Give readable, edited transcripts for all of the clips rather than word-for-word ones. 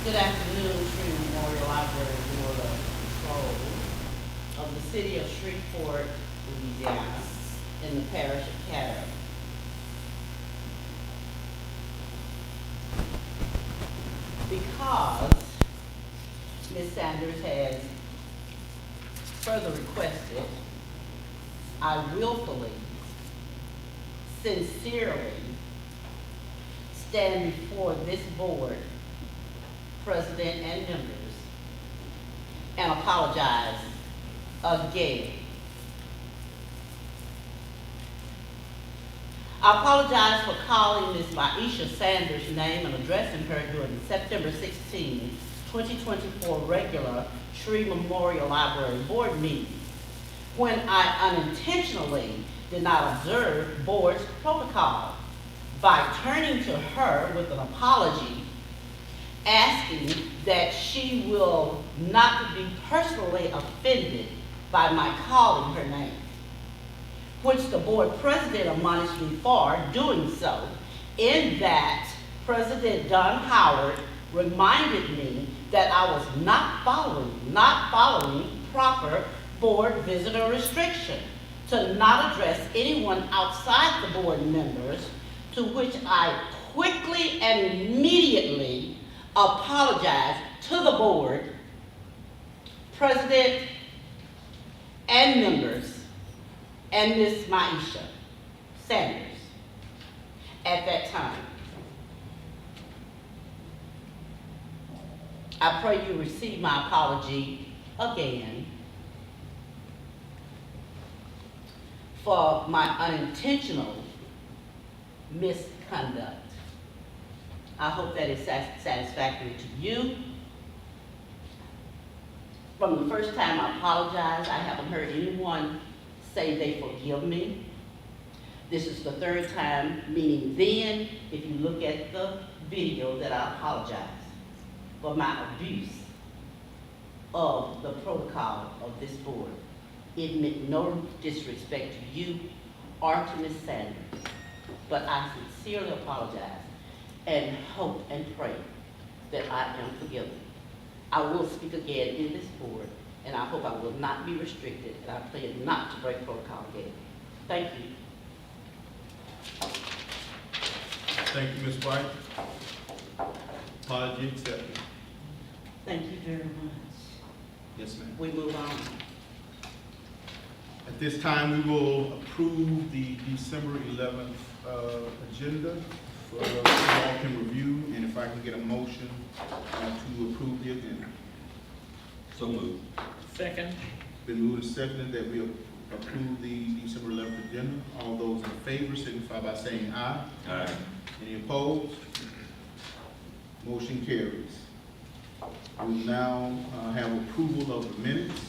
Good afternoon, Shreve Memorial Library Board of Control of the City of Shreveport, Louisiana, in the parish of Caddo. Because Ms. Sanders has further requested, I willfully, sincerely stand before this board, president and members, and apologize again. I apologize for calling Ms. Maisha Sanders' name and addressing her during the September 16, 2024 regular Shreve Memorial Library Board meeting, when I unintentionally did not observe board's protocol by turning to her with an apology, asking that she will not be personally offended by my calling her name, which the board president admonished me for doing so, in that President Don Howard reminded me that I was not following proper board visitor restriction to not address anyone outside the board members, to which I quickly and immediately apologized to the board, president, and members, and Ms. Maisha Sanders at that time. I pray you receive my apology again for my unintentional misconduct. I hope that is satisfactory to you. From the first time I apologized, I haven't heard anyone say they forgive me. This is the third time, meaning then, if you look at the video, that I apologize for my abuse of the protocol of this board. It meant no disrespect to you or to Ms. Sanders, but I sincerely apologize and hope and pray that I am forgiven. I will speak again in this board, and I hope I will not be restricted, and I plan not to break protocol again. Thank you. Thank you, Ms. White. Apology accepted. Thank you very much. Yes, ma'am. We move on. At this time, we will approve the December 11th agenda for you all can review, and if I can get a motion to approve the agenda. So moved. Second. Been moved and seconded that we approve the December 11th agenda. All those in favor signify by saying aye. Aye. Any opposed? Motion carries. We will now have approval of the minutes.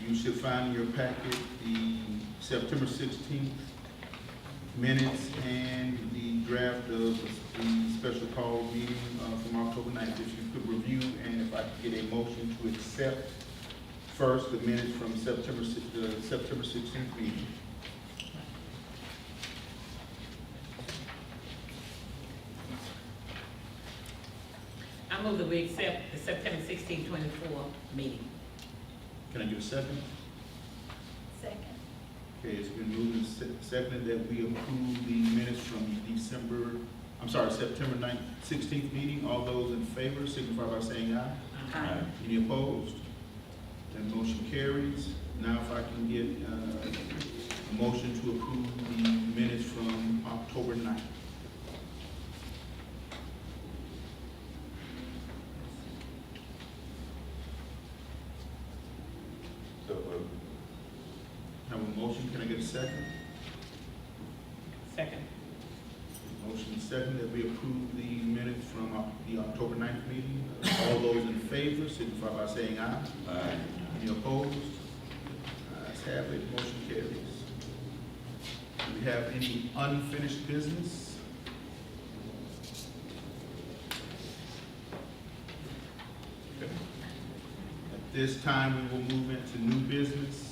You should find in your packet the September 16th minutes and the draft of the special call meeting from October 9th. If you could review, and if I could get a motion to accept first the minutes from the September 16th meeting. I move that we accept the September 16, 2024 meeting. Can I get a second? Second. Okay, it's been moved and seconded that we approve the minutes from September 9th, 16th meeting. All those in favor signify by saying aye. Aye. Any opposed? That motion carries. Now if I can get a motion to approve the minutes from October 9th. So moved. Have a motion, can I get a second? Second. Motion second that we approve the minutes from the October 9th meeting. All those in favor signify by saying aye. Aye. Any opposed? Ayes have it, motion carries. Do we have any unfinished business? Okay. At this time, we will move into new business.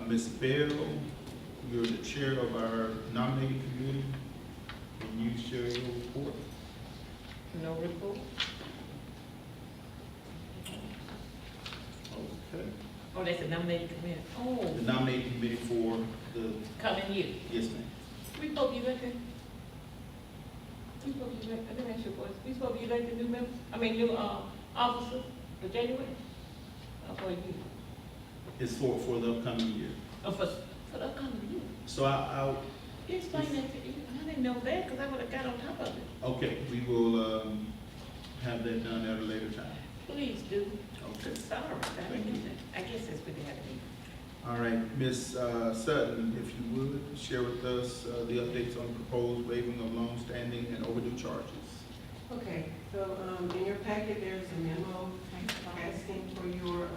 Ms. Bell, you're the chair of our nominating committee. Can you share your report? No report. that's the nominating committee. The Oh, nominating committee for the, coming year. yes, ma'am. We supposed to elect them? We supposed to elect, let me ask you a question. We supposed to elect the new members, new, officers for January? Or for you? It's for the upcoming year. Or for the upcoming year? So I'll, You explain that to you. I didn't know that, because I would've got on top of it. okay, we will, have that done at a later time. Please do. Okay. Sorry, I didn't know that. I guess that's what they had to be. All right, Ms. Sutton, if you would, share with us the updates on proposed waiving of long-standing and overdue charges. Okay, so, in your packet, there's a memo asking for your,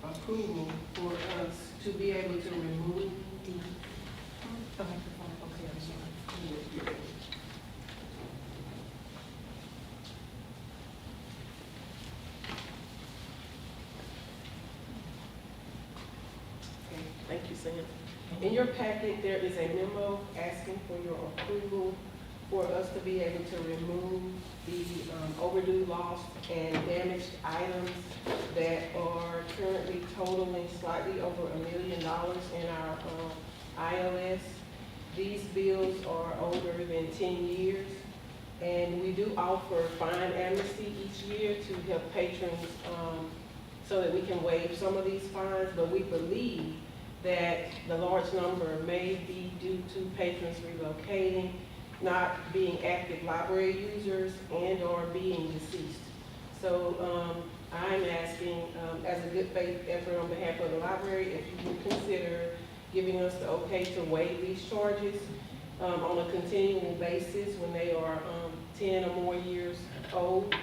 approval for us to be able to remove. Okay, thank you, Sam. In your packet, there is a memo asking for your approval for us to be able to remove the overdue, lost, and damaged items that are currently totaling slightly over $1 million in our ILS. These bills are older than 10 years, and we do offer fine amnesty each year to help patrons so that we can waive some of these fines, but we believe that the large number may be due to patrons relocating, not being active library users, and or being deceased. So I'm asking, as a good faith effort on behalf of the library, if you would consider giving us the okay to waive these charges on a continual basis when they are 10 or more years old.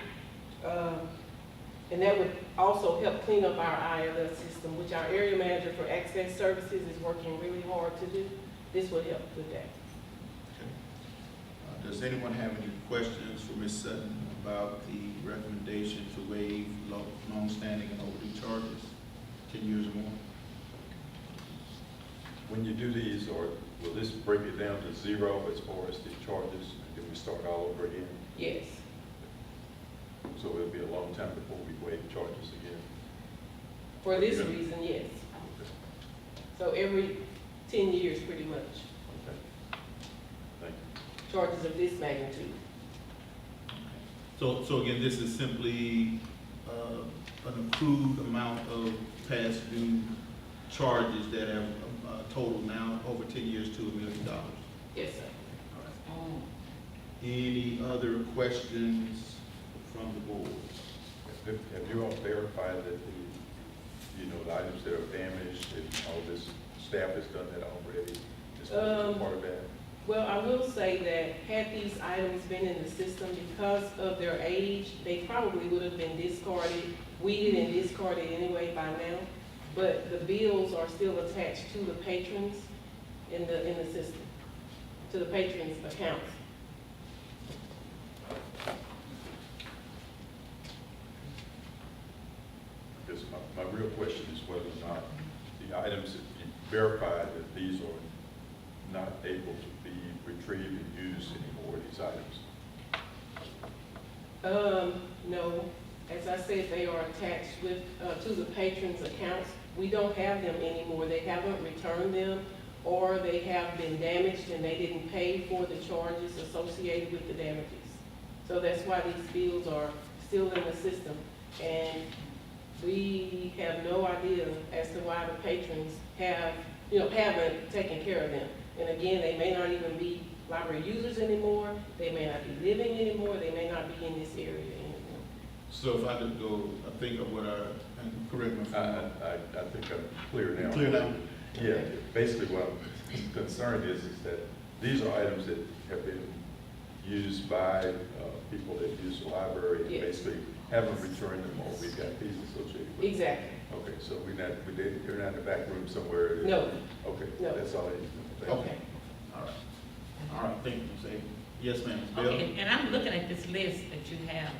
And that would also help clean up our ILS system, which our area manager for access services is working really hard to do. This would help with that. Does anyone have any questions for Ms. Sutton about the recommendation to waive long-standing and overdue charges, 10 years or more? When you do these, or will this break it down to zero as far as the charges? Then we start all over again? Yes. So it'll be a long time before we waive charges again? For this reason, yes. Okay. So every 10 years, pretty much, Okay. Thank you. charges of this magnitude. So again, this is simply an accrued amount of past due charges that have totaled now over 10 years to $1 million. Yes, sir. All right. Any other questions from the board? Have you all verified that the items that are damaged and all this, staff has done that already? Is part of that? Well, I will say that had these items been in the system, because of their age, they probably would have been discarded, weeded and discarded anyway by now. But the bills are still attached to the patrons in the system, to the patrons' accounts. Because my real question is whether or not the items that you verified that these are not able to be retrieved and used anymore, these items. No, as I said, they are attached with, to the patrons' accounts. We don't have them anymore. They haven't returned them, or they have been damaged and they didn't pay for the charges associated with the damages. So that's why these bills are still in the system. And we have no idea as to why the patrons haven't taken care of them. And again, they may not even be library users anymore. They may not be living anymore. They may not be in this area anymore. So if I could go, I think of what and correct me if I'm wrong. I think I'm clear now. Clear now? Yeah, basically what I'm concerned is that these are items that have been used by people that use the library and Yes. basically haven't returned them, or we've got fees associated with them. Exactly. Okay, so they're not in the back room somewhere? No. Okay, No. that's all I need to know. Thank you. Okay, all right. All right, thank you, Ms. Avery. Yes, ma'am, Ms. Bell? Okay, and I'm looking at this list that you have,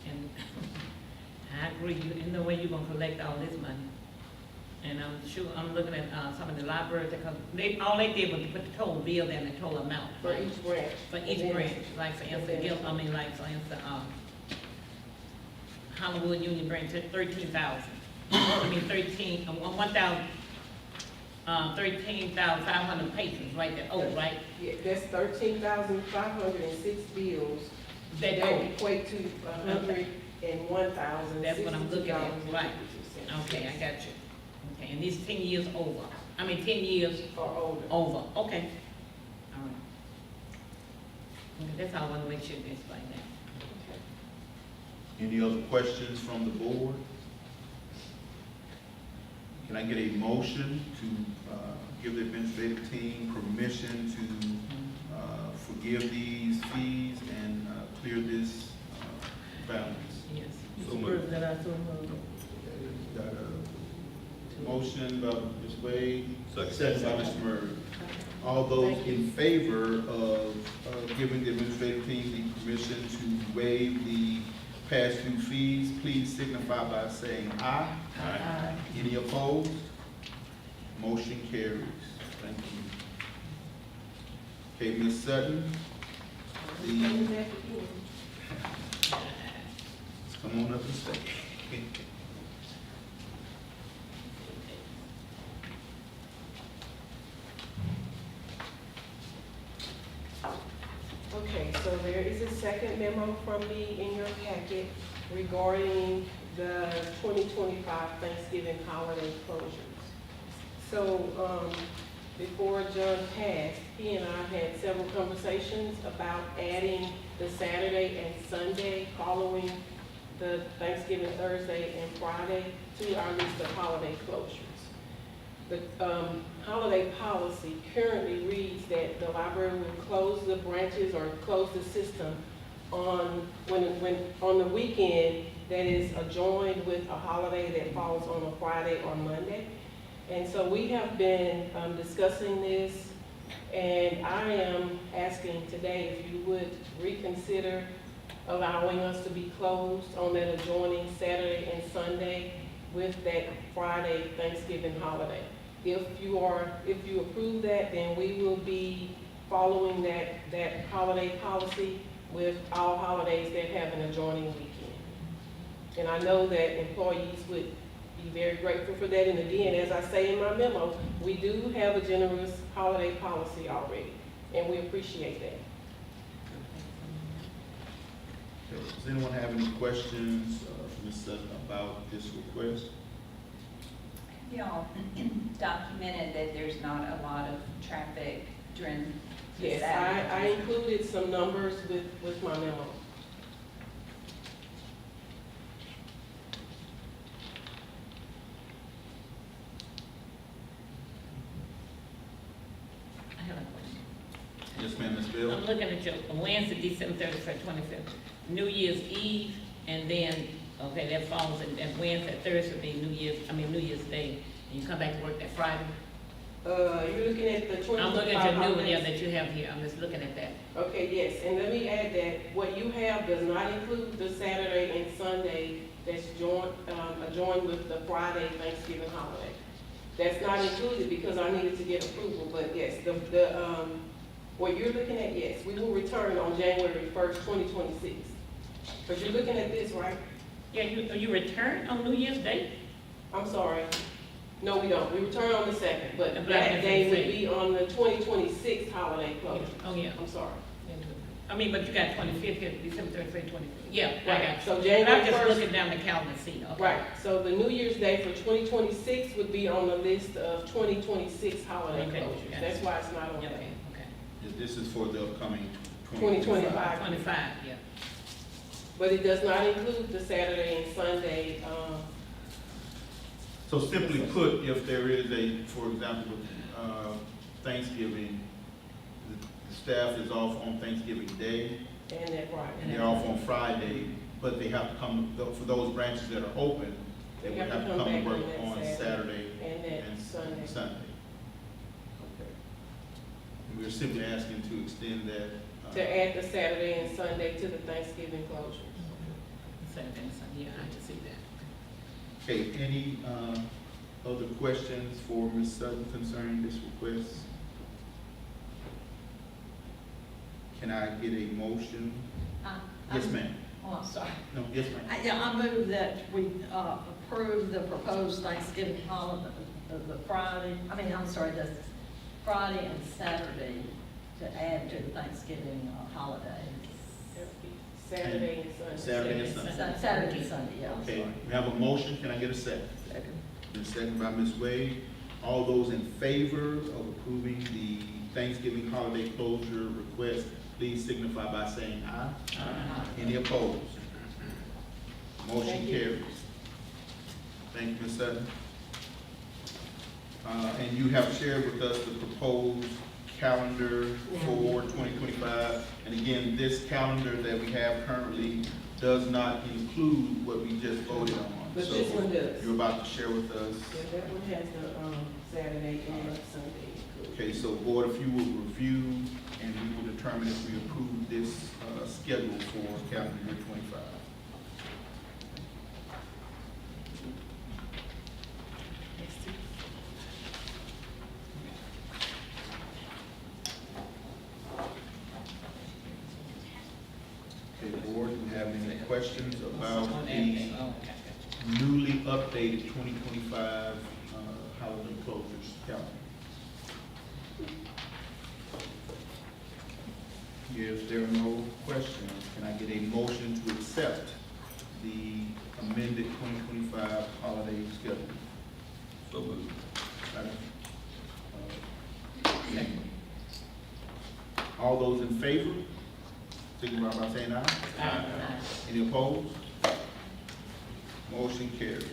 and I agree, you know where you're gonna collect all this money. And I'm sure, I'm looking at, some of the libraries, because all they did was put the total bill and the total amount. For each branch. For each branch, like for instance, like for instance, Hollywood Union Branch at 13,000. I mean, 13,500 patrons, right there, oh, right? Yeah, that's 13,506 bills. That That owe. equate to $101,000. That's what I'm looking at, right. Okay, I got you. Okay, and this 10 years over, 10 years Or older. over, okay. All right. Okay, that's all I want to make sure to explain that. Any other questions from the board? Can I get a motion to give the administrative team permission to forgive these fees and clear this balance? Yes. So moved. Got a motion by Ms. Wade, second by Mr. Murray. All those in favor of giving the administrative team the permission to waive the past due fees, please signify by saying aye. Aye. Any opposed? Motion carries. Thank you. Okay, Ms. Sutton, come on up and stay. Okay, so there is a second memo from me in your packet regarding the 2025 Thanksgiving holiday closures. So, before John passed, he and I had several conversations about adding the Saturday and Sunday following the Thanksgiving Thursday and Friday to our list of holiday closures. The holiday policy currently reads that the library will close the branches or close the system on the weekend that is adjoined with a holiday that falls on a Friday or Monday. And so we have been discussing this, and I am asking today if you would reconsider allowing us to be closed on that adjoining Saturday and Sunday with that Friday Thanksgiving holiday. If you approve that, then we will be following that holiday policy with all holidays that have an adjoining weekend. And I know that employees would be very grateful for that. And again, as I say in my memo, we do have a generous holiday policy already, and we appreciate that. Does anyone have any questions for Ms. Sutton about this request? Y'all documented that there's not a lot of traffic during the Yes, Saturday. I included some numbers with my memo. I have a question. Yes, ma'am, Ms. Bell? I'm looking at your Wednesday, December 31st, 25th, New Year's Eve, and then, okay, that falls, and Wednesday, Thursday would be New Year's Day, and you come back to work that Friday? You're looking at the 25 I'm looking at your new one, yeah, holidays. that you have here, I'm just looking at that. Okay, yes, and let me add that what you have does not include the Saturday and Sunday that's adjoined with the Friday Thanksgiving holiday. That's not included because I needed to get approval, but yes, what you're looking at, yes, we will return on January 1st, 2026. But you're looking at this, right? Yeah, you return on New Year's Day? I'm sorry. No, we don't. We return on the 2nd, but But that I day would can be on the 2026 holiday closure. Oh, yeah. I'm sorry. But you got 25th here, December 31st, 25th. Yeah, I Right, got you. so But January I'm just 1st. looking down the calendar, see, okay. Right, so the New Year's Day for 2026 would be on the list of 2026 holiday Okay, closures. gotcha. That's why it's not on Yeah, there. okay, okay. This is for the upcoming 2025. 25, yeah. But it does not include the Saturday and Sunday. So simply put, if there is for example, Thanksgiving, the staff is off on Thanksgiving Day, And that Friday. and they're off on Friday, but they have to come, for those branches that are open, they would have to come to back work that on Saturday And that and Sunday. Sunday. Okay. And we're simply asking to extend that. To add the Saturday and Sunday to the Thanksgiving closures. Saturday and Sunday, yeah, I can see that. Okay, any other questions for Ms. Sutton concerning this request? Can I get a motion? Yes, ma'am. Oh, I'm sorry. No, yes, ma'am. Yeah, I move that we approve the proposed Thanksgiving holiday, the Friday, the Friday and Saturday to add to the Thanksgiving holidays. That would be Saturday and Sunday. Saturday and Sunday. Saturday and Sunday, yeah, I'm Okay, sorry. we have a motion, can I get a second? Been seconded by Ms. Wade. All those in favor of approving the Thanksgiving holiday closure request, please signify by saying aye. Aye. Any opposed? Motion Thank you. carries. Thank you, Ms. Sutton. And you have shared with us the proposed calendar for 2025. And again, this calendar that we have currently does not include what we just voted on. But So this one does. you're about to share with us. Yeah, that one has the Saturday and the Sunday included. Okay, so board, if you will review and we will determine if we approve this schedule for calendar year 25. Okay, board, do you have any questions about the newly updated 2025 holiday closures calendar? If there are no questions, can I get a motion to accept the amended 2025 holiday schedule? So moved. Second. All those in favor, signify by saying aye. Aye. Any opposed? Motion carries.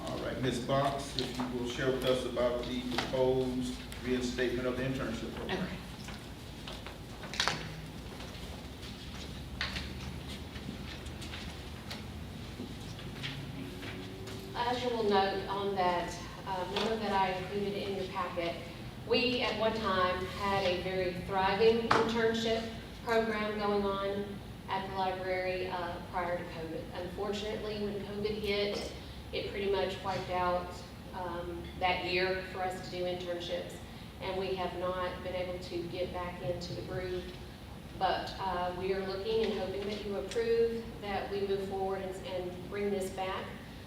All right, Ms. Box, if you will share with us about the proposed reinstatement of the internship program. Okay. As you will note on that memo that I included in your packet, we at one time had a very thriving internship program going on at the library prior to COVID. Unfortunately, when COVID hit, it pretty much wiped out that year for us to do internships, and we have not been able to get back into the groove. But we are looking and hoping that you approve that we move forward and bring this back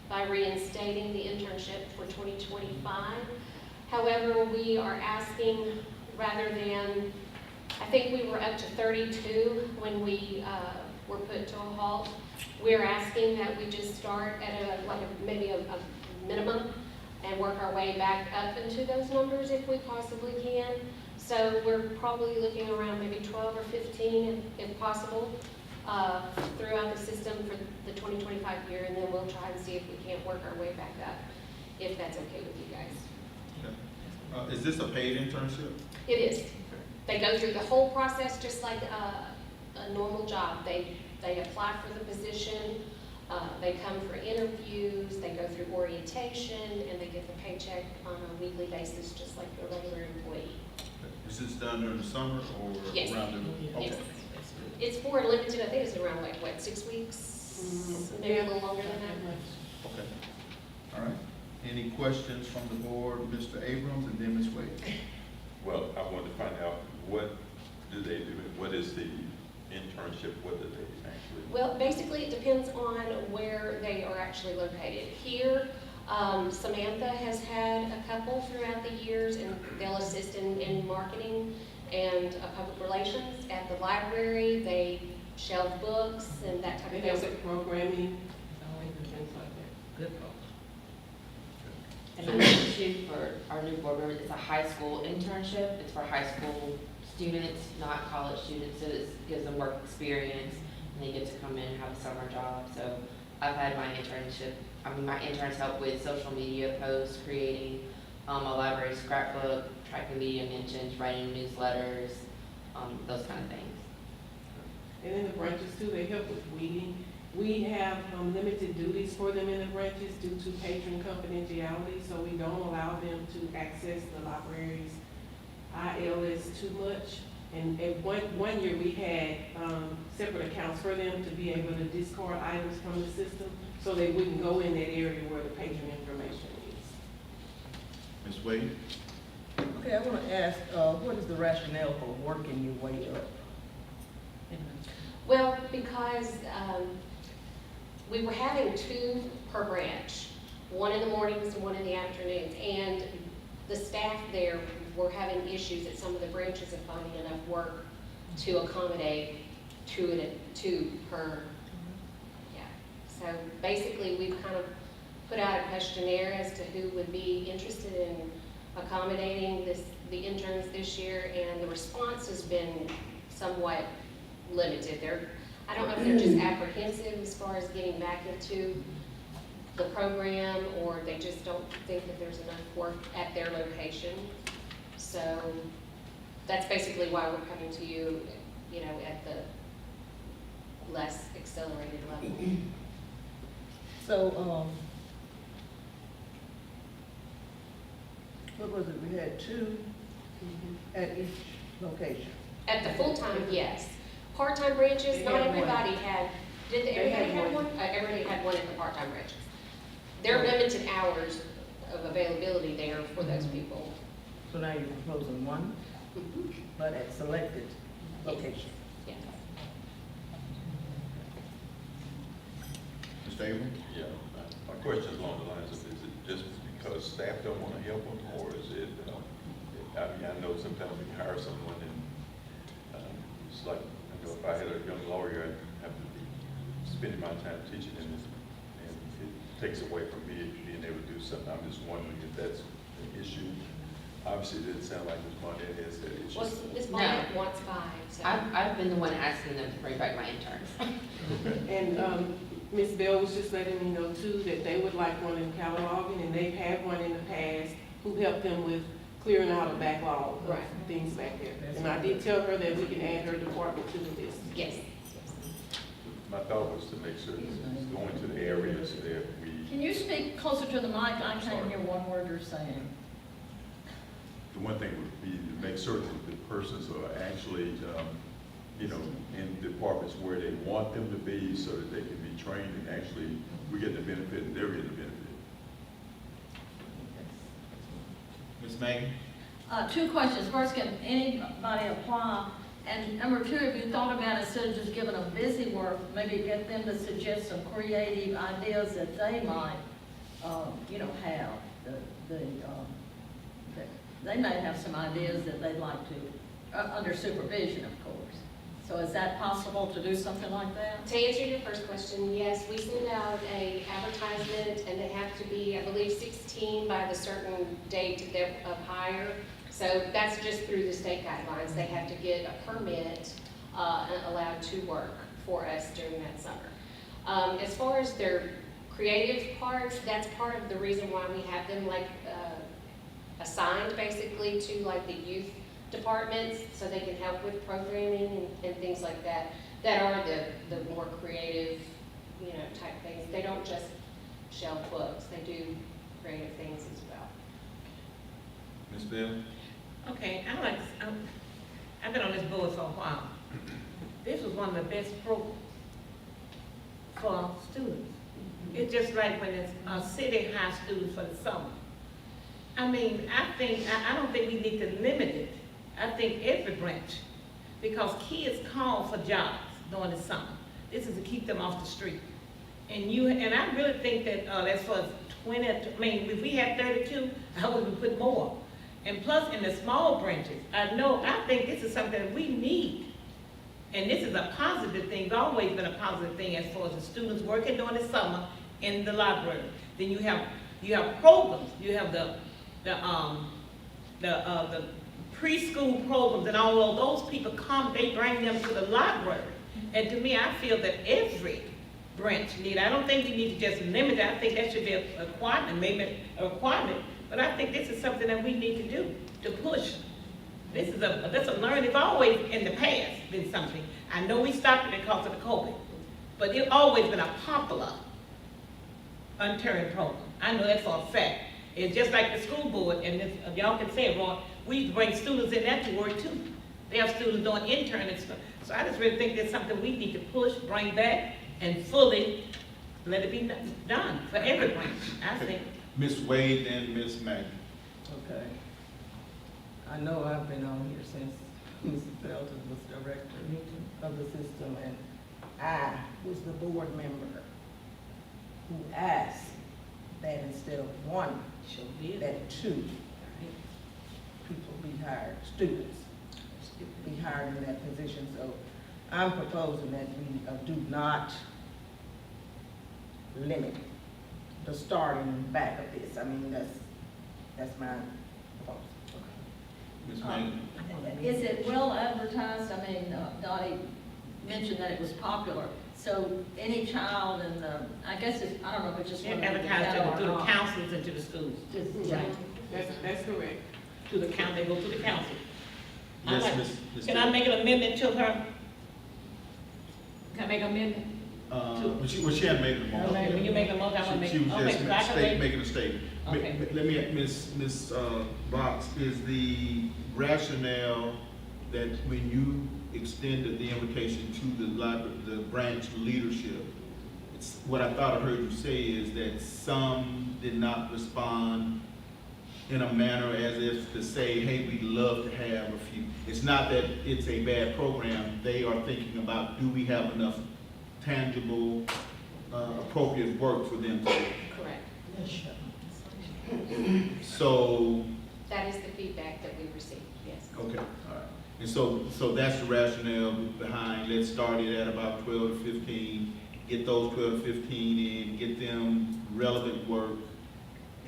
by reinstating the internship for 2025. However, we are asking, rather than, I think we were up to 32 when we were put to a halt. We're asking that we just start at maybe a minimum and work our way back up into those numbers if we possibly can. So we're probably looking around maybe 12 or 15 if possible throughout the system for the 2025 year, and then we'll try and see if we can't work our way back up, if that's okay with you guys. Okay. Is this a paid internship? It is. They go through the whole process just like a normal job. They apply for the position, they come for interviews, they go through orientation, and they get the paycheck on a weekly basis just like a regular employee. Is this done during the summer or Yes. around the? Okay. It's for limited, I think it's around like, what, 6 weeks? Maybe a little longer than that. Okay. All right. Any questions from the board, Mr. Abrams and then Ms. Wade? Well, I wanted to find out, what do they do? What is the internship? What do they actually? Well, basically, it depends on where they are actually located. Here, Samantha has had a couple throughout the years, and they'll assist in marketing and public relations. At the library, they shelve books and that type They of have thing. the programming, and things like that. Good folks. And I mentioned for our new board member, it's a high school internship. It's for high school students, not college students, so it gives them work experience, and they get to come in and have a summer job. So I've had my interns help with social media posts, creating a library scrapbook, tracking media mentions, writing newsletters, those kind of things. And in the branches too, they help with weeding. We have limited duties for them in the branches due to patron confidentiality, so we don't allow them to access the library's ILS too much. And one year we had separate accounts for them to be able to discard items from the system, so they wouldn't go in that area where the patron information is. Ms. Wade? Okay, I want to ask, what is the rationale for working your way up? Well, because we were having 2 per branch, one in the mornings and one in the afternoons, and the staff there were having issues at some of the branches of finding enough work to accommodate 2 per. Yeah. So basically, we've kind of put out a questionnaire as to who would be interested in accommodating the interns this year, and the response has been somewhat limited. I don't know if they're just apprehensive as far as getting back into the program, or they just don't think that there's enough work at their location. So that's basically why we're coming to you, at the less accelerated level. So, what was it, we had 2 at each location? At the full-time, yes. Part-time branches, They not had one. everybody had, did They everybody had have one. one? Everybody had one at the part-time branches. There are limited hours of availability there for those people. So now you're proposing 1, but at selected locations. Yeah. Mr. Abel? Yeah, my question is along the lines of, is it just because staff don't want to help them, or is it, I know sometimes we can hire someone and, it's like, I know if I had a young lawyer, I'd have to be spending my time teaching him, and it takes away from me being able to do something. I'm just wondering if that's an issue. Obviously, it didn't sound like Ms. Monette has that issue. Well, Ms. Bonnet wants 5, so. I've been the one asking them to bring back my interns. And Ms. Bell was just letting me know too that they would like one in cataloging, and they've had one in the past who helped them with clearing out a backlog of Right. things back there. And I did tell her that we can add her department to the list. Yes. My thought was to make sure that it's going to the areas that we, Can you speak closer to the mic? I can't hear one word you're saying. the one thing would be to make certain that the persons are actually, in departments where they want them to be, so that they can be trained and actually we get the benefit and they're getting the benefit. Ms. Maggie? 2 questions. First, can anybody apply? And number 2, have you thought about, instead of just giving them busy work, maybe get them to suggest some creative ideas that they might, have? They may have some ideas that they'd like to, under supervision, of course. So is that possible to do something like that? To answer your first question, yes, we send out a advertisement, and they have to be, I believe, 16 by the certain date of hire. So that's just through the state guidelines. They have to get a permit allowed to work for us during that summer. As far as their creative parts, that's part of the reason why we have them assigned basically to the youth departments, so they can help with programming and things like that. That are the more creative, type things. They don't just shelf books. They do creative things as well. Ms. Bell? Okay, I've been on this board for a while. This was one of the best programs for students. It's just like when it's city high students for the summer. I don't think we need to limit it. I think every branch, because kids call for jobs during the summer. This is to keep them off the street. And I really think that as far as 20, if we had 32, I would put more. And plus, in the small branches, I think this is something that we need. And this is a positive thing. It's always been a positive thing as far as the students working during the summer in the library. Then you have programs. You have the preschool programs, and all of those people come. They bring them to the library. And to me, I feel that every branch need. I don't think we need to just limit it. I think that should be a requirement, maybe a requirement. But I think this is something that we need to do, to push. That's a learning. It's always in the past been something. I know we stopped it because of the COVID, but it's always been a popular intern program. I know that for a fact. It's just like the school board, and y'all can say it wrong, we used to bring students in that to work too. They have students doing intern and stuff. So I just really think that's something we need to push, bring back, and fully let it be done for every branch, I think. Ms. Wade and Ms. Maggie. Okay. I know I've been on here since Mrs. Belton was director of the system, and I was the board member who asked that instead of one, that two people be hired, students be hired in that position. So I'm proposing that we do not limit the starting back of this. I mean, that's my proposal. Ms. Manning? Is it well advertised? I mean, Dottie mentioned that it was popular. So any child in the, I guess it's, I don't know if it's just. They're one of the advertised ghetto to or the not. councils and to the schools. Right. That's correct. To the council, they go to the council. Yes, I'd like- Ms. Can I make an amendment to her? Can I make an amendment? But she hadn't made it a Okay, when you make a motion, I want to make. She was okay, just so I can make- making a statement. Okay. Let me, Ms. Box, is the rationale that when you extended the invitation to the library, the branch leadership, it's, what I thought I heard you say is that some did not respond in a manner as if to say, hey, we'd love to have a few. It's not that it's a bad program. They are thinking about, do we have enough tangible, appropriate work for them to do? Correct. So, That is the feedback that we received, yes. okay, all right. And so that's the rationale behind, let's start it at about 12 to 15, get those 12 to 15 in, get them relevant work,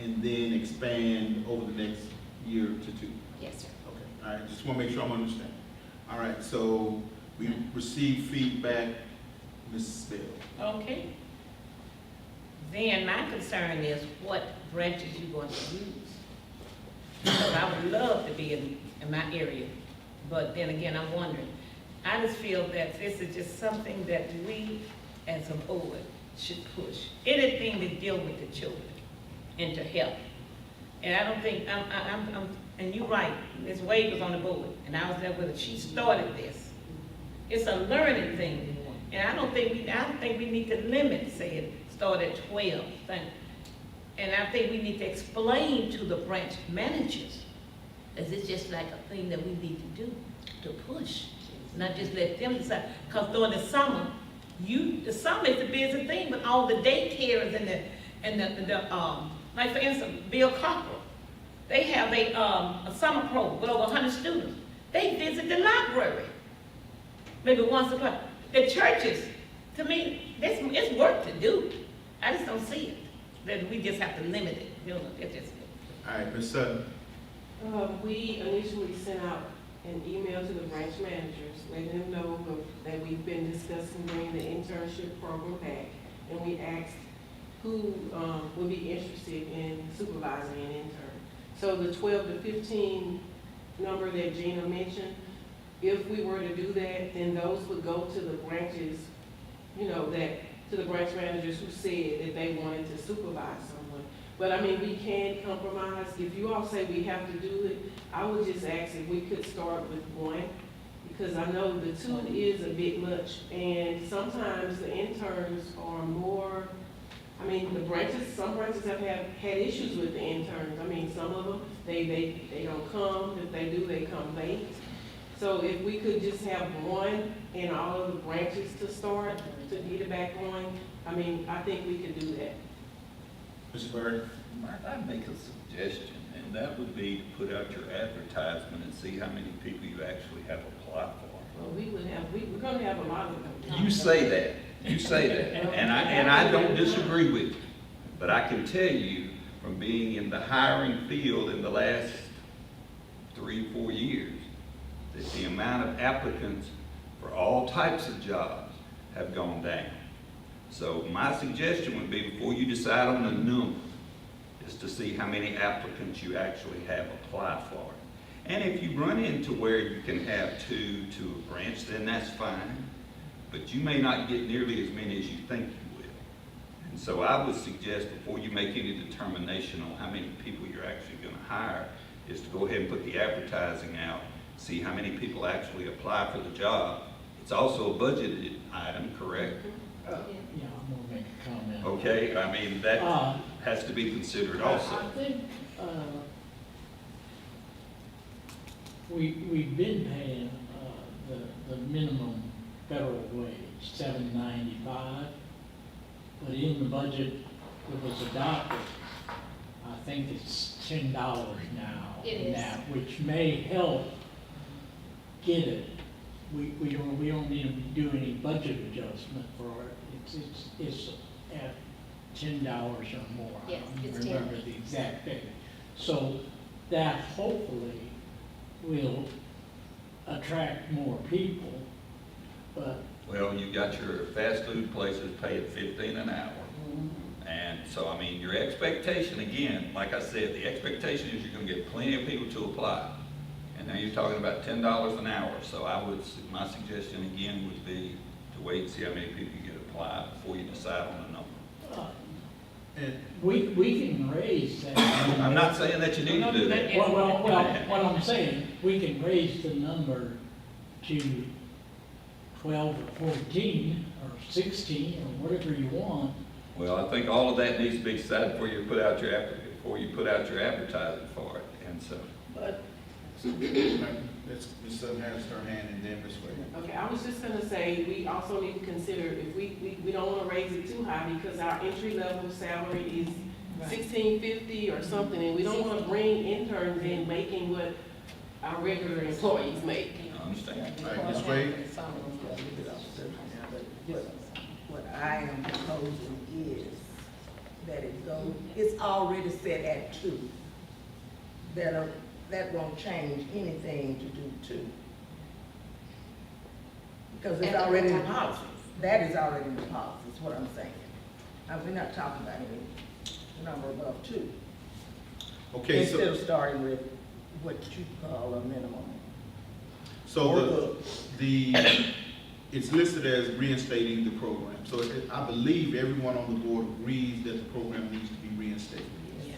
and then expand over the next year to two. Yes, sir. Okay, all right, just want to make sure I'm understanding. All right, so we received feedback, Mrs. Bell. Okay. Then my concern is what branches you going to use. Because I would love to be in my area, but then again, I'm wondering. I just feel that this is just something that we as a board should push. Anything to deal with the children and to help. And I don't think, and you're right, Ms. Wade was on the board, and I was there with her. She started this. It's a learning thing. And I don't think we need to limit, say it, start at 12. And I think we need to explain to the branch managers, is it's just like a thing that we need to do, to push, not just let them decide. Because during the summer, the summer is a busy thing with all the daycares and the like for instance, Bill Cockrell, they have a summer program with over 100 students. They visit the library, maybe once a month. The churches, to me, it's work to do. I just don't see it. That we just have to limit it. You know, it's just. All right, Ms. Sutton. We initially sent out an email to the branch managers, letting them know that we've been discussing bringing the internship program back, and we asked who would be interested in supervising an intern. So the 12 to 15 number that Gina mentioned, if we were to do that, then those would go to the branches, to the branch managers who said that they wanted to supervise someone. But I mean, we can compromise. If you all say we have to do it, I would just ask if we could start with one, because I know the two is a bit much, and sometimes the interns are more, some branches have had issues with the interns. I mean, some of them, they don't come. If they do, they come late. So if we could just have one in all of the branches to start, to get it back going, I think we could do that. Mr. Bird. I'd make a suggestion, and that would be to put out your advertisement and see how many people you actually have applied for. Well, we're gonna have a lot of them. You say that, and I don't disagree with you, but I can tell you from being in the hiring field in the last 3 or 4 years, that the amount of applicants for all types of jobs have gone down. So my suggestion would be, before you decide on the number, is to see how many applicants you actually have applied for. And if you run into where you can have 2 to a branch, then that's fine. But you may not get nearly as many as you think you will. And so I would suggest, before you make any determination on how many people you're actually going to hire, is to go ahead and put the advertising out, see how many people actually apply for the job. It's also a budgeted item, correct? Yeah. Yeah, I'm gonna make a comment. Okay, that has to be considered also. I think, we've been paying, the minimum federal wage, $7.95. But in the budget that was adopted, I think it's $10 now. It is. Now, which may help get it. We don't need to do any budget adjustment for it. It's at $10 or more. Yes, I it's don't 10. remember the exact figure. So that hopefully will attract more people, but Well, you got your fast food places paying 15 an hour. And so, I mean, your expectation, again, like I said, the expectation is you're gonna get plenty of people to apply. And now you're talking about $10 an hour. So my suggestion again would be to wait and see how many people you get apply before you decide on a number. And we can raise that. I'm not saying that you need to do that. Well, what I'm saying, we can raise the number to 12 or 14 or 16 or whatever you want. Well, I think all of that needs to be decided before you put out your advertising for it. And so, But, let's, Ms. Sutton has her hand and then Ms. Wade. okay, I was just gonna say, we also need to consider, if we don't wanna raise it too high, because our entry level salary is $16.50 or something, and we don't wanna bring interns in making what our regular employees make. I understand. All right, Ms. Wade? What I am proposing is that it go, it's already set at 2. That won't change anything to do 2. Because it's At the already in the time. policies. That is already in the policies, is what I'm saying. We're not talking about any number above 2. Okay, Instead so, of starting with what you call a minimum. so it's listed as reinstating the program. So I believe everyone on the board agrees that the program needs to be reinstated. Yes.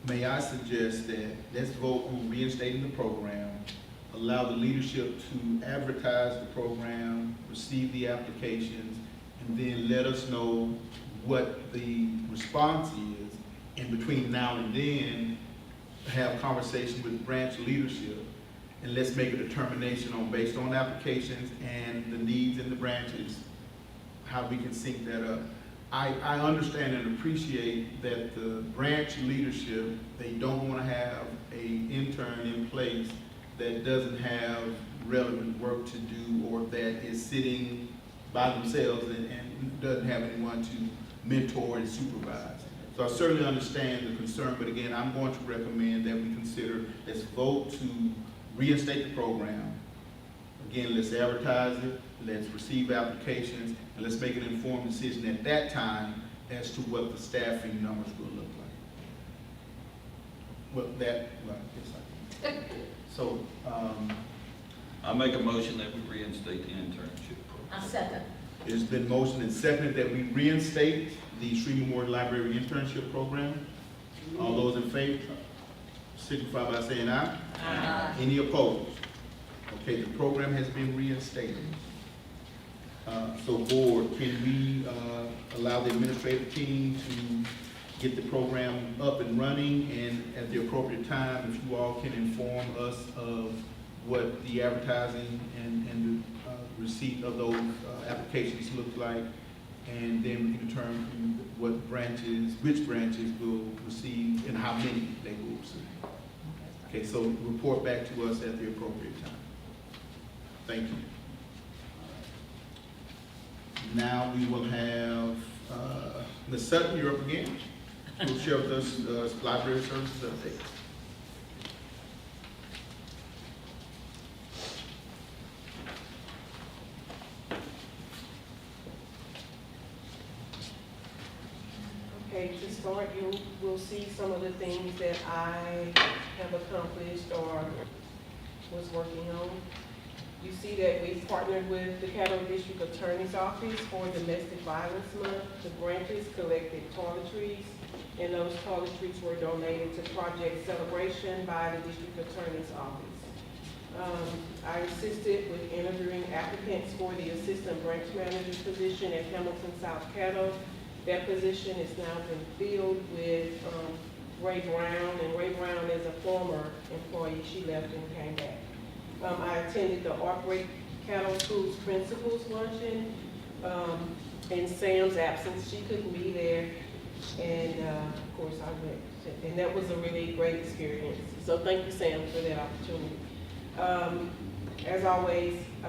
May I suggest that let's vote on reinstating the program, allow the leadership to advertise the program, receive the applications, and then let us know what the response is. And between now and then, have conversation with branch leadership, and let's make a determination on, based on applications and the needs in the branches, how we can sync that up. I understand and appreciate that the branch leadership, they don't want to have an intern in place that doesn't have relevant work to do or that is sitting by themselves and doesn't have anyone to mentor and supervise. So I certainly understand the concern, but again, I'm going to recommend that we consider, let's vote to reinstate the program. Again, let's advertise it, let's receive applications, and let's make an informed decision at that time as to what the staffing numbers will look like. So, I make a motion that we reinstate the internship program. I second. it's been motioned and seconded that we reinstate the Shreve Memorial Library Internship Program. All those in favor signify by saying aye. Aye. Any opposed? Okay, the program has been reinstated. So board, can we allow the administrative team to get the program up and running, and at the appropriate time, if you all can inform us of what the advertising and the receipt of those applications look like, and then we can determine what branches, which branches will receive and how many they will receive. Okay, so report back to us at the appropriate time. Thank you. Now we will have Ms. Sutton, you're up again. You'll share with us library services update. Okay, to start, you will see some of the things that I have accomplished or was working on. You see that we partnered with the Caddo District Attorney's Office for Domestic Violence Month. The branches collected toiletries, and those toiletries were donated to Project Celebration by the District Attorney's Office. I assisted with interviewing applicants for the Assistant Branch Manager position at Hamilton South Caddo. That position has now been filled with Ray Brown, and Ray Brown is a former employee. She left and came back. I attended the Arkwright Caddo School's principal's luncheon. In Sam's absence, she couldn't be there. And, of course, I went, and that was a really great experience. So thank you, Sam, for that opportunity. As always, I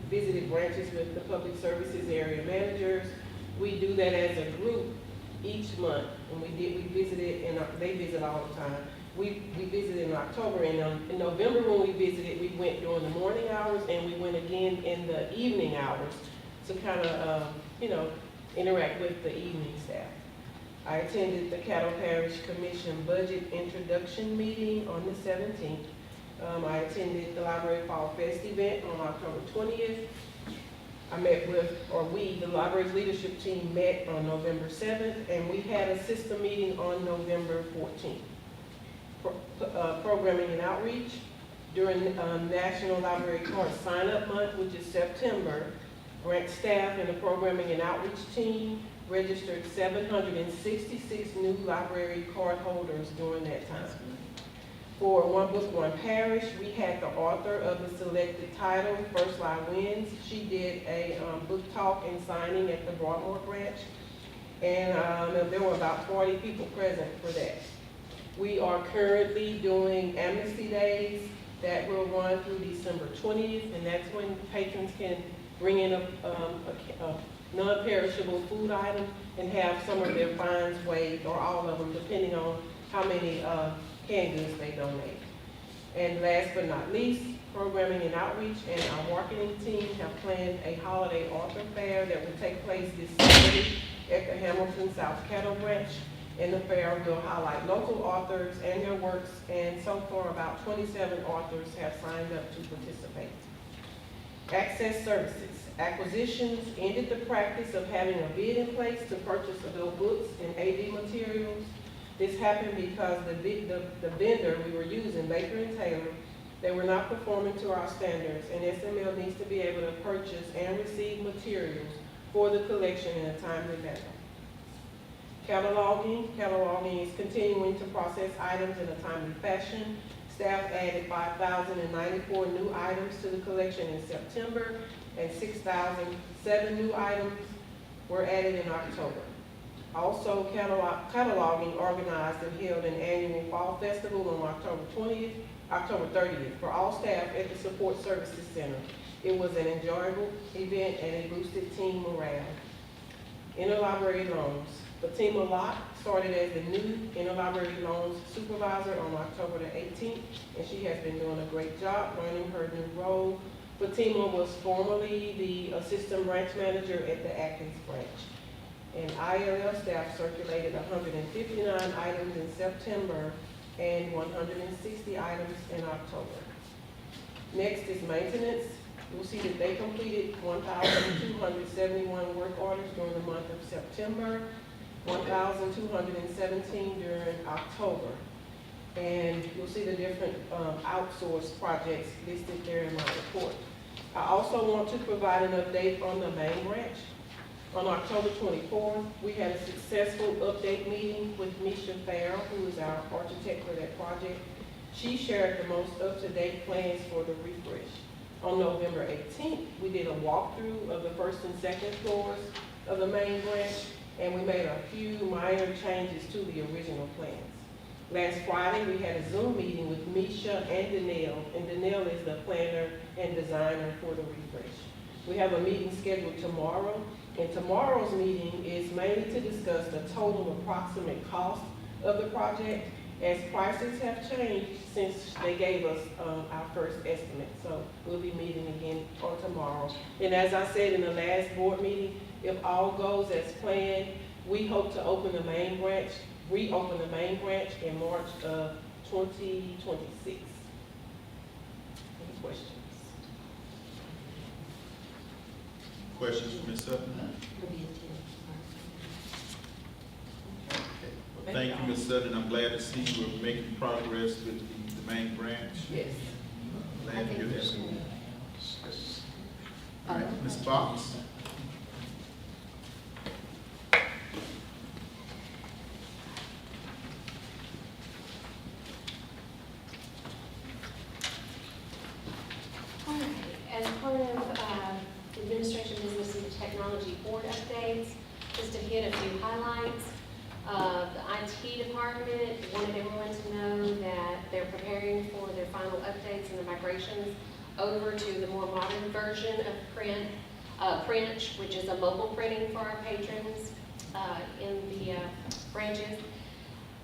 visited branches with the public services area managers. We do that as a group each month, and we visited, and they visit all the time. We visited in October, and in November when we visited, we went during the morning hours, and we went again in the evening hours to kind of, interact with the evening staff. I attended the Caddo Parish Commission Budget Introduction Meeting on the 17th. I attended the Library Fall Fest event on October 20th. The library's leadership team met on November 7th, and we had a system meeting on November 14th. Programming and outreach. During National Library Card Sign-Up Month, which is September, grant staff and the programming and outreach team registered 766 new library card holders during that time. For One Book, One Parish, we had the author of the selected title, First Line Wins. She did a book talk and signing at the Broadmoor branch, and there were about 40 people present for that. We are currently doing Amnesty Days that will run through December 20th, and that's when patrons can bring in a non-perishable food item and have some of their fines waived, or all of them, depending on how many canned goods they donate. And last but not least, programming and outreach and our marketing team have planned a holiday author fair that will take place this Saturday at the Hamilton South Caddo branch. And the fair will highlight local authors and their works, and so far about 27 authors have signed up to participate. Access services. Acquisitions ended the practice of having a bid in place to purchase adult books and AD materials. This happened because the vendor we were using, Baker & Taylor, they were not performing to our standards, and SML needs to be able to purchase and receive materials for the collection in a timely manner. Cataloging is continuing to process items in a timely fashion. Staff added 5,094 new items to the collection in September, and 6,007 new items were added in October. Also, cataloging organized and held an annual fall festival on October 30th for all staff at the Support Services Center. It was an enjoyable event and it boosted team morale. Interlibrary loans. Fatima Lott started as the new interlibrary loans supervisor on October the 18th, and she has been doing a great job learning her new role. Fatima was formerly the assistant branch manager at the Atkins branch. And ILL staff circulated 159 items in September and 160 items in October. Next is maintenance. You'll see that they completed 1,271 work orders during the month of September, 1,217 during October. And you'll see the different outsourced projects listed there in my report. I also want to provide an update on the main branch. On October 24th, we had a successful update meeting with Misha Farrell, who is our architect for that project. She shared the most up-to-date plans for the refresh. On November 18th, we did a walkthrough of the first and second floors of the main branch, and we made a few minor changes to the original plans. Last Friday, we had a Zoom meeting with Misha and Danelle, and Danelle is the planner and designer for the refresh. We have a meeting scheduled tomorrow, and tomorrow's meeting is mainly to discuss the total approximate cost of the project, as prices have changed since they gave us our first estimate. So we'll be meeting again on tomorrow. And as I said in the last board meeting, if all goes as planned, we hope to reopen the main branch in March of 2026. Any questions? Questions for Ms. Sutton? Well, thank you, Ms. Sutton. I'm glad to see we're making progress with the main branch. Yes. Glad to hear that. All right, Ms. Fox? As part of just to hit a few highlights. The IT department wanted everyone to know that they're preparing for their final updates and the migrations over to the more modern version of Print, which is a mobile printing for our patrons in the branches.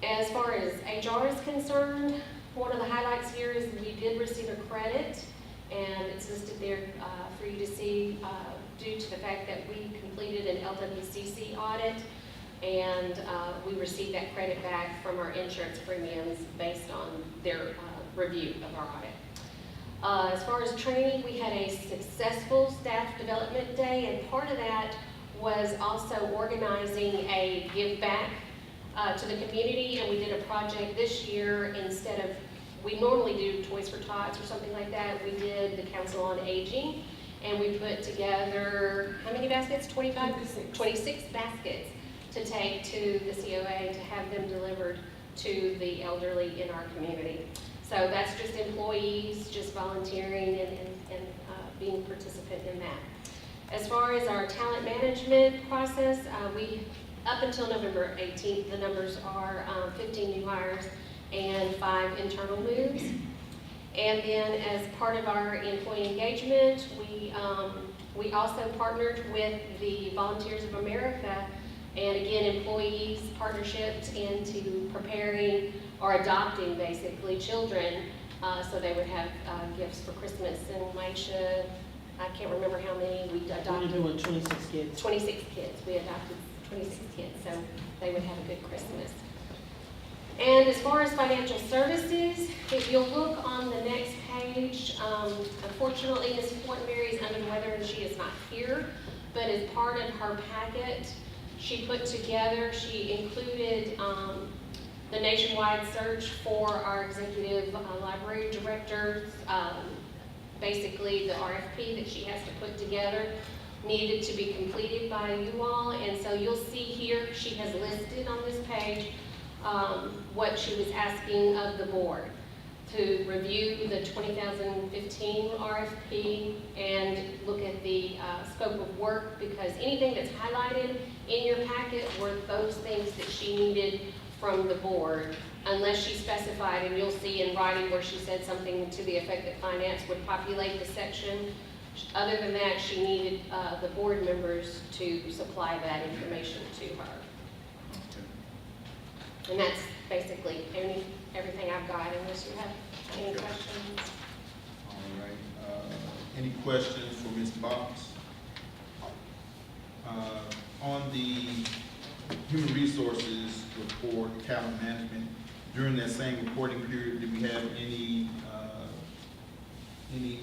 As far as HR is concerned, one of the highlights here is we did receive a credit, and it's listed there for you to see due to the fact that we completed an LWCC audit, and we received that credit back from our insurance premiums based on their review of our audit. As far as training, we had a successful staff development day, and part of that was also organizing a give back to the community, and we did a project this year. Instead of, we normally do Toys for Tots or something like that, we did the Council on Aging, and we put together, how many baskets? 25? 26 baskets to take to the COA to have them delivered to the elderly in our community. So that's just employees, just volunteering and being a participant in that. As far as our talent management process, up until November 18th, the numbers are 15 new hires and 5 internal moves. And then as part of our employee engagement, we also partnered with the Volunteers of America, and again, employees partnerships into preparing or adopting basically children, so they would have gifts for Christmas. And Maisha, I can't remember how many we adopted. We're doing 26 kids. 26 kids. We adopted 26 kids, so they would have a good Christmas. And as far as financial services, if you'll look on the next page, unfortunately, Ms. Fortenberry is under the weather and she is not here, but as part of her packet, she included the nationwide search for our executive library directors. Basically, the RFP that she has to put together needed to be completed by you all, and so you'll see here she has listed on this page what she was asking of the board to review the 2015 RFP and look at the scope of work, because anything that's highlighted in your packet were those things that she needed from the board, unless she specified, and you'll see in writing where she said something to the effect that finance would populate the section. Other than that, she needed the board members to supply that information to her. And that's basically everything I've got, unless you have any questions. All right. Any questions for Ms. Box? On the human resources report, talent management, during that same reporting period, did we have any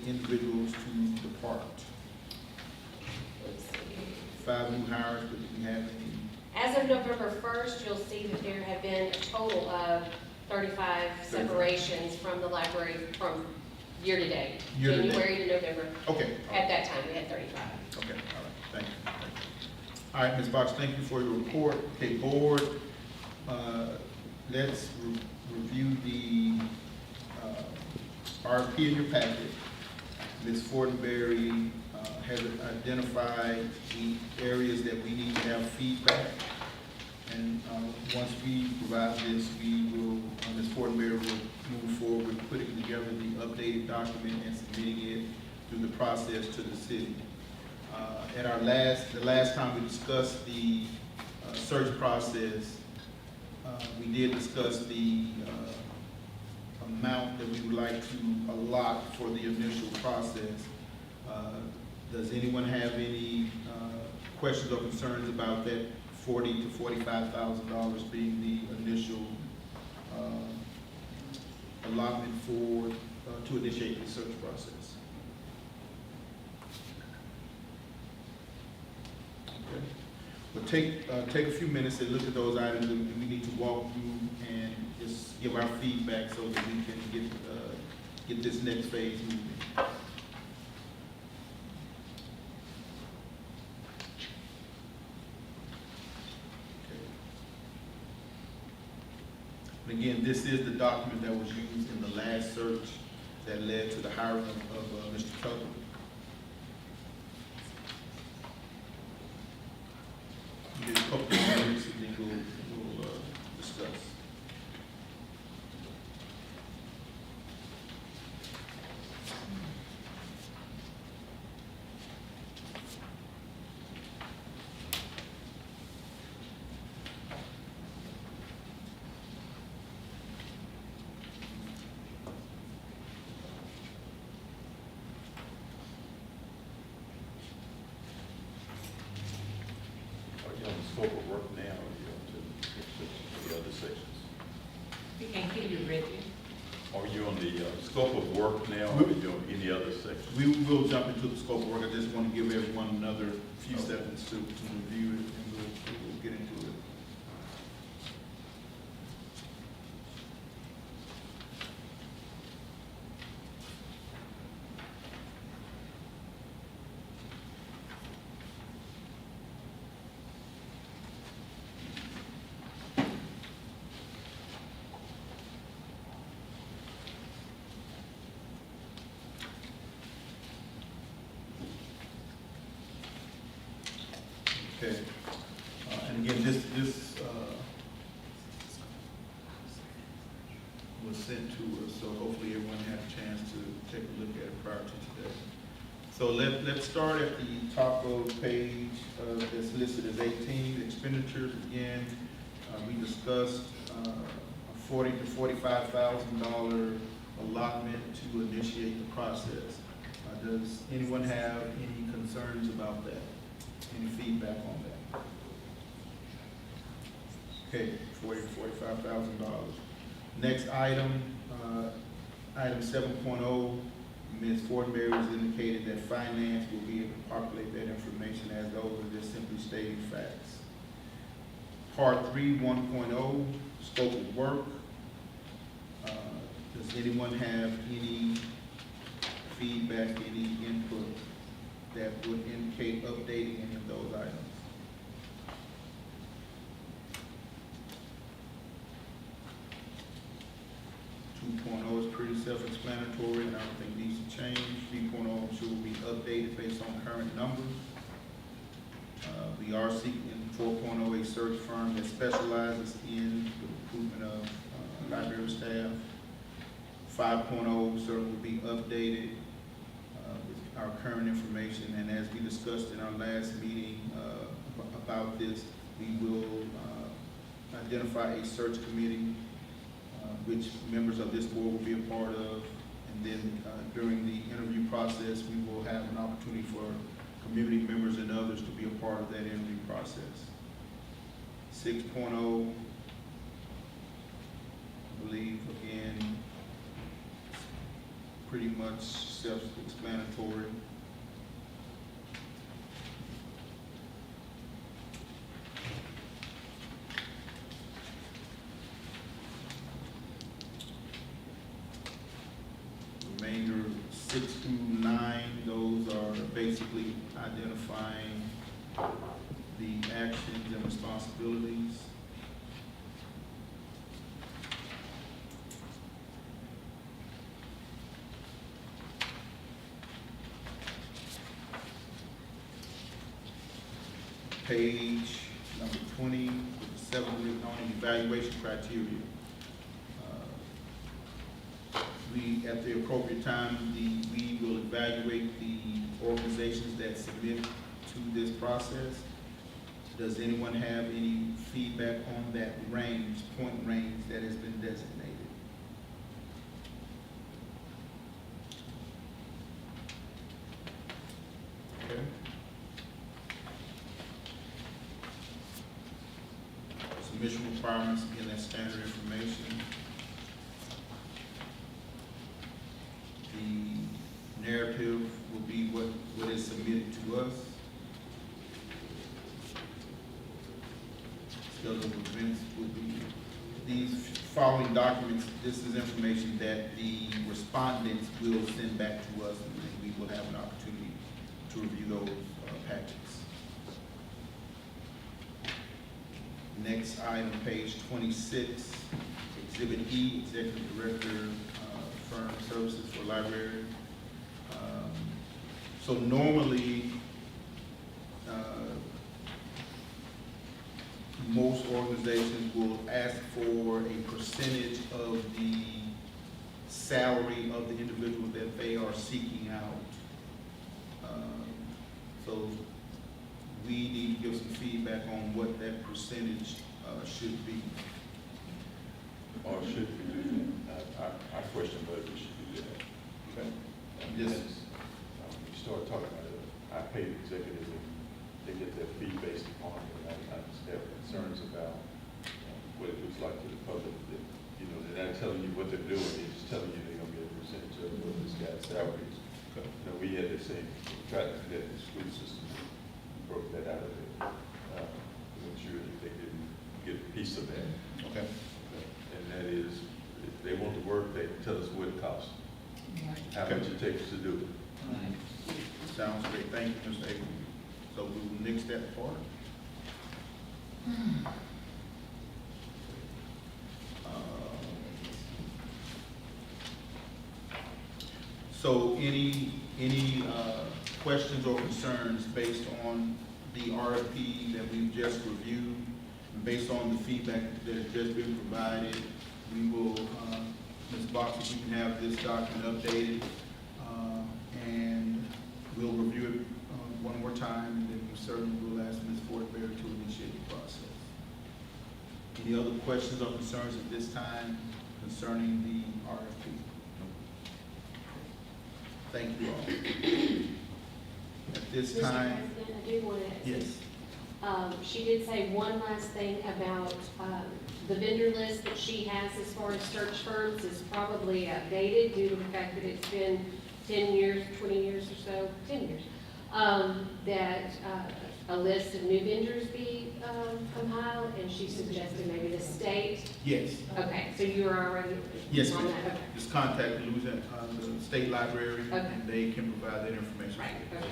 individuals to depart? Let's see. 5 new hires, but did we have any? As of November 1st, you'll see that there have been a total of 35 separations from the library from year to date, January to November. Okay. At that time, we had 35. Okay, all right, thank you. All right, Ms. Box, thank you for your report. Okay, board, let's review the RFP in your packet. Ms. Fortenberry has identified the areas that we need to have feedback. And once we provide this, we will, Ms. Fortenberry will move forward with putting together the updated document and submitting it through the process to the city. At the last time we discussed the search process, we did discuss the amount that we would like to allot for the initial process. Does anyone have any questions or concerns about that $40,000 to $45,000 being the initial allotment for to initiate the search process? Okay. We'll take a few minutes and look at those items that we need to walk through and just give our feedback so that we can get this next phase moving. Again, this is the document that was used in the last search that led to the hiring of Mr. Tucker. do a couple of minutes and then we'll discuss. Are you on the scope of work now, or are you on to the other sections? We can't hear you, Reggie. Are you on the scope of work now, or are you on any other section? We will jump into the scope of work. I just want to give everyone another few seconds to review it, and we'll get into it. Okay, and again, this was sent to us, so hopefully everyone had a chance to take a look at it prior to today. So let's start at the top of the page that's listed as 18, expenditures. Again, we discussed a $40,000 to $45,000 allotment to initiate the process. Does anyone have any concerns about that? Any feedback on that? Okay, $40,000 to $45,000. Next item, item 7.0, Ms. Fortenberry has indicated that finance will be able to populate that information as those are just simply stating facts. Part 3, 1.0, scope of work. Does anyone have any feedback, any input that would indicate updating any of those items? .0 is pretty self-explanatory, and I don't think needs to change. 3.0, I'm sure will be updated based on current numbers. We are seeking 4.0, a search firm that specializes in the recruitment of library staff. 5.0 certainly will be updated with our current information, and as we discussed in our last meeting about this, we will identify a search committee which members of this board will be a part of, and then during the interview process, we will have an opportunity for community members and others to be a part of that interview process. 6.0, I believe, again, pretty much self-explanatory. Remainder 6 through 9, those are basically identifying the actions and responsibilities. Page number 20, with the 7 written on it, evaluation criteria. We, at the appropriate time, we will evaluate the organizations that submit to this process. Does anyone have any feedback on that range, point range that has been designated? Okay. Submission requirements, again, that's standard information. The narrative will be what is submitted to us. Schedule of events will be, these following documents, this is information that the respondents will send back to us, and then we will have an opportunity to review those packets. Next item, page 26, Exhibit E, Executive Director, Firm Services for Library. So normally, most organizations will ask for a percentage of the salary of the individual that they are seeking out. So we need to give some feedback on what that percentage should be. Or should we do that? I question whether we should do that. Okay? Yes. You start talking about it, I pay the executives and they get their fee based upon it, and I have concerns about what it looks like to the public. That, you know, they're not telling you what they're doing, they're just telling you they're gonna get a percentage of what this guy's salary is. Okay. You know, we had the same, tried to do that in the school system, broke that out of it, to make sure that they didn't get a piece of that. Okay. And that is, if they want to work, they tell us what it costs, how much it takes to do it. Sounds great. Thank you, Mr. Avery. So we will nix that part. So any questions or concerns based on the RFP that we've just reviewed, and based on the feedback that has just been provided? We will, Ms. Box, if we can have this document updated, and we'll review it one more time, and then we certainly will ask Ms. Fortenberry to initiate the process. Any other questions or concerns at this time concerning the RFP? Thank you all. At this Mr. time, President, I do want to. yes. She did say one last thing about the vendor list that she has as far as search firms is probably outdated due to the fact that it's been 10 years, 20 years or so, 10 years, that a list of new vendors be compiled, and she suggested maybe the state. Yes. Okay, so you are already Yes, on ma'am. that? Okay. Just contact Louisiana, the state library, Okay. and they can provide that information. Right, okay.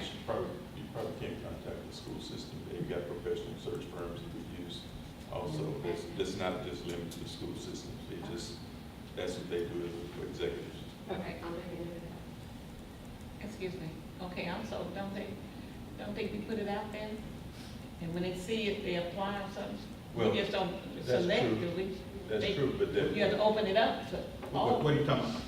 You probably can't contact the school system. They've got professional search firms that we use also. That's not just limited to the school systems. They just, that's what they do for executives. Okay, I'll make a note of that. Excuse me. Okay, also, don't they we put it out there? And when they see it, they apply or something? Well, We just don't that's select, true. do we? That's They- true, but that. You have to open it up to all, What are you talking about?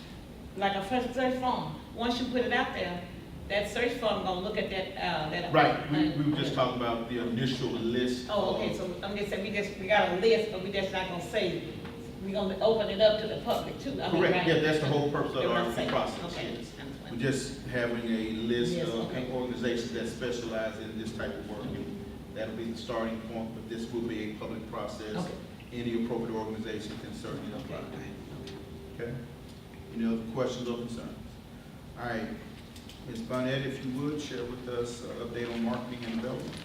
like a first search form. Once you put it out there, that search firm gonna look at that. Right, we were just talking about the initial list. Oh, okay, so I'm just saying, we got a list, but we just not gonna say, we gonna open it up to the public too. I mean, Correct, right? yeah, that's the whole purpose of You're our not saying- process. Okay. Yes. We're just having a list Yes, of okay. organizations that specialize in this type of work. That'll be the starting point, but this will be a public process. Okay. Any appropriate organization can certainly apply. Okay? Any other questions or concerns? All right, Ms. Bonnet, if you would, share with us an update on marketing and development.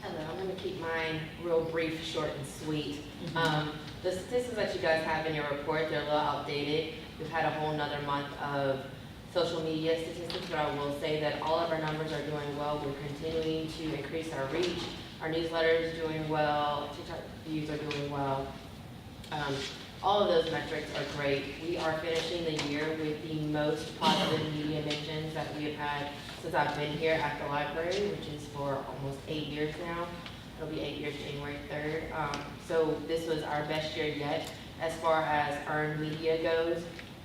Hello, I'm going to keep mine real brief, short, and sweet. The statistics that you guys have in your report, they're a little outdated. We've had a whole nother month of social media statistics, but I will say that all of our numbers are doing well. We're continuing to increase our reach. Our newsletter is doing well. TikTok views are doing well. All of those metrics are great. We are finishing the year with the most positive media mentions that we have had since I've been here at the library, which is for almost 8 years now. It'll be 8 years January 3rd. So this was our best year yet. As far as earned media goes,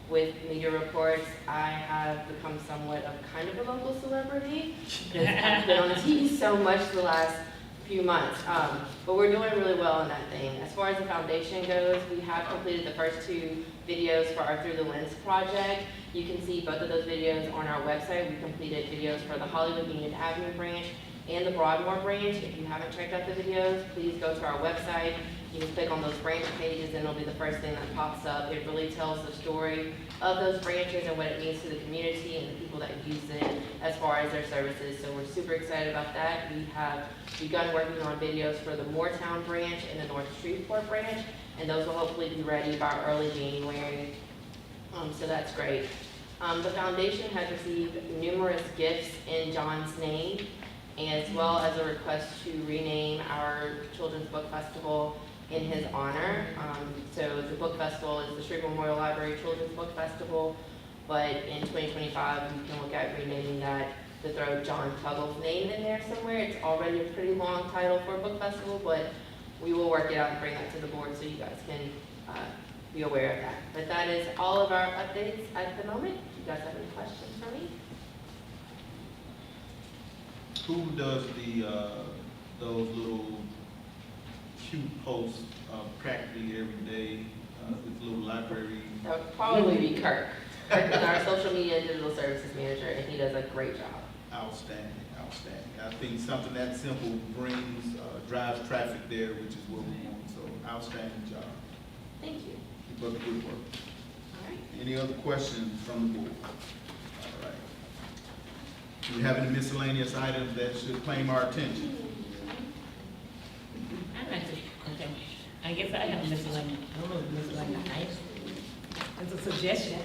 with media reports, I have become somewhat of kind of a local celebrity because I've been on TV so much the last few months. But we're doing really well on that thing. As far as the foundation goes, we have completed the first 2 videos for our Through the Lens project. You can see both of those videos on our website. We completed videos for the Hollywood Union Avenue branch and the Broadmoor branch. If you haven't checked out the videos, please go to our website. You can click on those branch pages and it'll be the first thing that pops up. It really tells the story of those branches and what it means to the community and the people that use it as far as their services. So we're super excited about that. We have begun working on videos for the Moortown branch and the North Shreveport branch, and those will hopefully be ready by early January. So that's great. The foundation has received numerous gifts in John's name, as well as a request to rename our Children's Book Festival in his honor. So the book festival is the Shreve Memorial Library Children's Book Festival. But in 2025, you can look at renaming that to throw John Tuggle's name in there somewhere. It's already a pretty long title for a book festival, but we will work it out and bring that to the board so you guys can be aware of that. But that is all of our updates at the moment. Do you guys have any questions for me? Who does those little cute posts practically every day with little library? That would probably be Kirk. Kirk is our social media and digital services manager, and he does a great job. Outstanding, outstanding. I think something that simple brings, drives traffic there, which is what we want, so outstanding job. Thank you. Keep up the good work. All right. Any other questions from the board? All right. Do we have any miscellaneous items that should claim our attention? I'd like to, okay, I guess I have a miscellaneous, I don't know if miscellaneous item. It's a suggestion.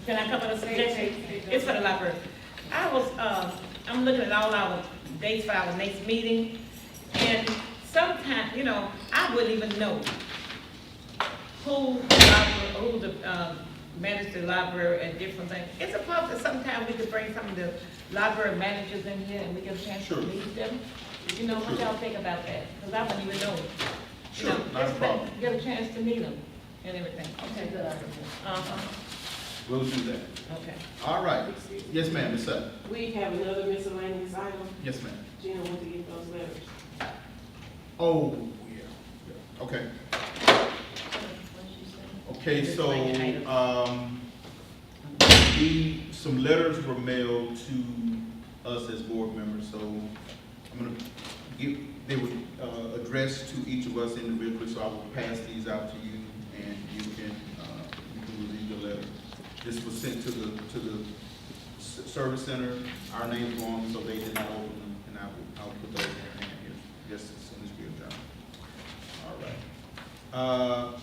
Can I come with a suggestion? It's for the library. I'm looking at all our dates for our next meeting, and sometimes, I wouldn't even know who managed the library and different things. It's a problem that sometimes we could bring some of the library managers in here and we get a chance to Sure. meet them. What Sure. y'all think about that? Because I wouldn't even know. Sure, not a just problem. Get a chance to meet them and everything. Okay, good. We'll do that. Okay. All right. Yes, ma'am, Ms. Sutton. We have another miscellaneous item. Yes, ma'am. Gina went to get those letters. Oh, yeah. Okay. Okay, so, some letters were mailed to us as board members, so I'm gonna they were addressed to each of us individually, so I will pass these out to you, and you can review the letter. This was sent to the service center, our names were on, so they did not open them, and I'll put those in your hand here, just as soon as we're done. All right.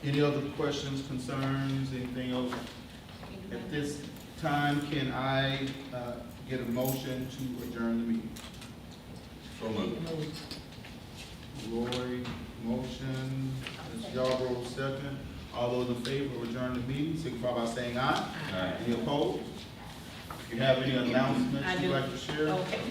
Any other questions, concerns, anything else? At this time, can I get a motion to adjourn the meeting? So moved. Lori, motion, Ms. Yarborough, second. All those in favor of adjourn the meeting, signify by saying aye. Aye. Any opposed? If you have any announcements I you'd do. like to share? Okay.